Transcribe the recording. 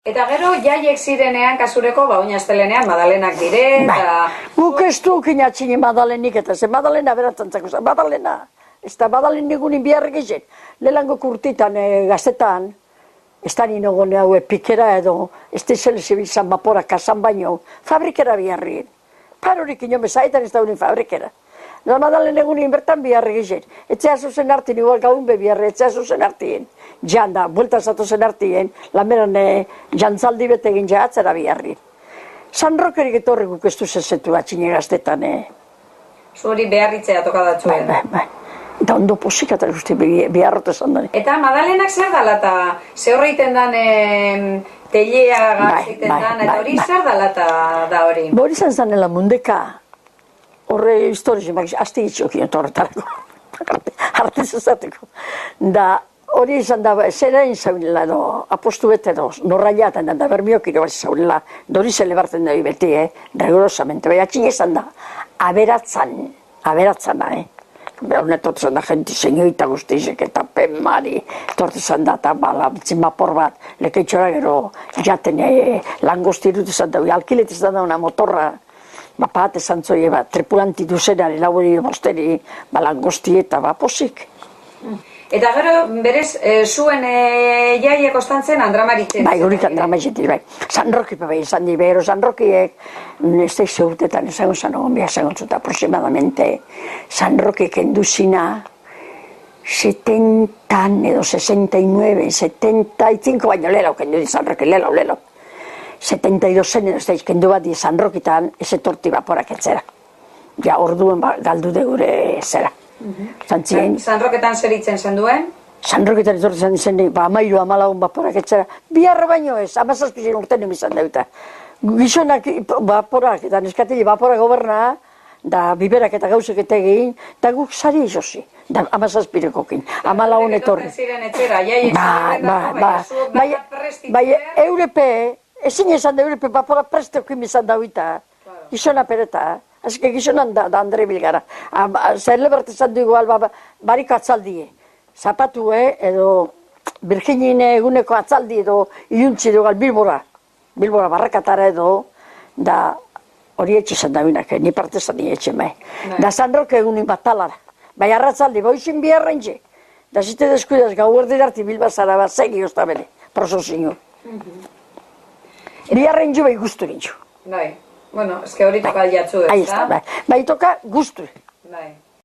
Eta gero, jaiek zirenean kasureko, oinaztelenean, Madalenak dire, eta... Guk ez dukin atxini Madalenik, eta ze Madalena beratantzako zen, Madalena. Ez da Madalen nigunin biharrik izan. Lehenko kurtitan, gaztetan, ez da nino gone hau pikera edo, ez da izan zibilizan bapora kasan baino, fabrikera biharrik. Parorik ino bezaitan ez da unin fabrikera. Da Madalen egunin bertan biharrik izan. Etzea zuzen hartien, igual gaun be biharri, etzea zuzen hartien. Jan da, buelta zatozen hartien, lameran jantzaldi bete egin jahatzera biharri. San Rokerik etorri guk ez du zezetu atxine gaztetan. Zuri beharritzea tokadatxuen. Bai. Eta ondo posik eta guzti beharrote esan dani. Eta Madalenak zer dala eta ze horreiten dan telea gazteiten dan, eta hori zer dala da hori? Hori zan zanela mundeka, horre historizi, azte itxokin eta horretarako, hartez ezateko. Da hori izan da, zera zaunela edo, apostu bete edo, norraiatan da, bermiok iro bat zaunela, dori zelebartzen da beti, rigorosamente, bai atxin izan da, aberatzana, Honet tortzen da jenti senioita guztizek eta penmari tortzen da eta zimbapor bat lekeitxora gero jaten langosti irut izan da, alkilet izan da una motorra bat esan zoie tripulanti duzenari labori mosteri langosti eta posik. Eta gero, berez, zuen jaiek ostantzen Andramaritzen? Bai, horik Andramaritzen, bai. San Roki bai izan di, bero San Rokiek, ez da izautetan esango zan ogon behar zango zut, aproximadamente San Roki kenduzina 70 edo 69, 75 baino lelau kendu di San Roki, lelau. 72 edo ez da izkendu bat di San Rokitan ez etorti baporak etzera. Ja, orduen galdu de gure zera. San Roketan zer itzen zen duen? San Roketan etorri zen izen, amairu amalagun baporak etzera. Biharra baino ez, 17 urten emizan dauta. Gizonak baporak eta neskatili baporak goberna, da biberak eta gauzek eta egin, eta guk sari izosi, da 17-rekokin, amalagun etorri. Ziren etxera, jaiek bai, Eurepe, ezin esan da Eurepe baporak presteokin bizan dauita, gizona pereta. Azke gizonan da Andre Bilgara. Zerle berte zan du igual bariko atzaldie. Zapatu edo Virginin eguneko atzaldi edo iuntzi edo Bilbora. Bilbora barrakatara edo da hori etxe zan da binak, ni parte zan ni etxe mai. Da San Roke egunin bat talara. Bai arratzaldi, boizin biharren txe. Da zite deskuidaz gau erdi darti bilbazara bat segi ozta bere, proso zinur. Biharren txu bai guztu gintxu. Bai. Bueno, ez que hori toka jatzu, ez da? Bai, toka guztu. Bai.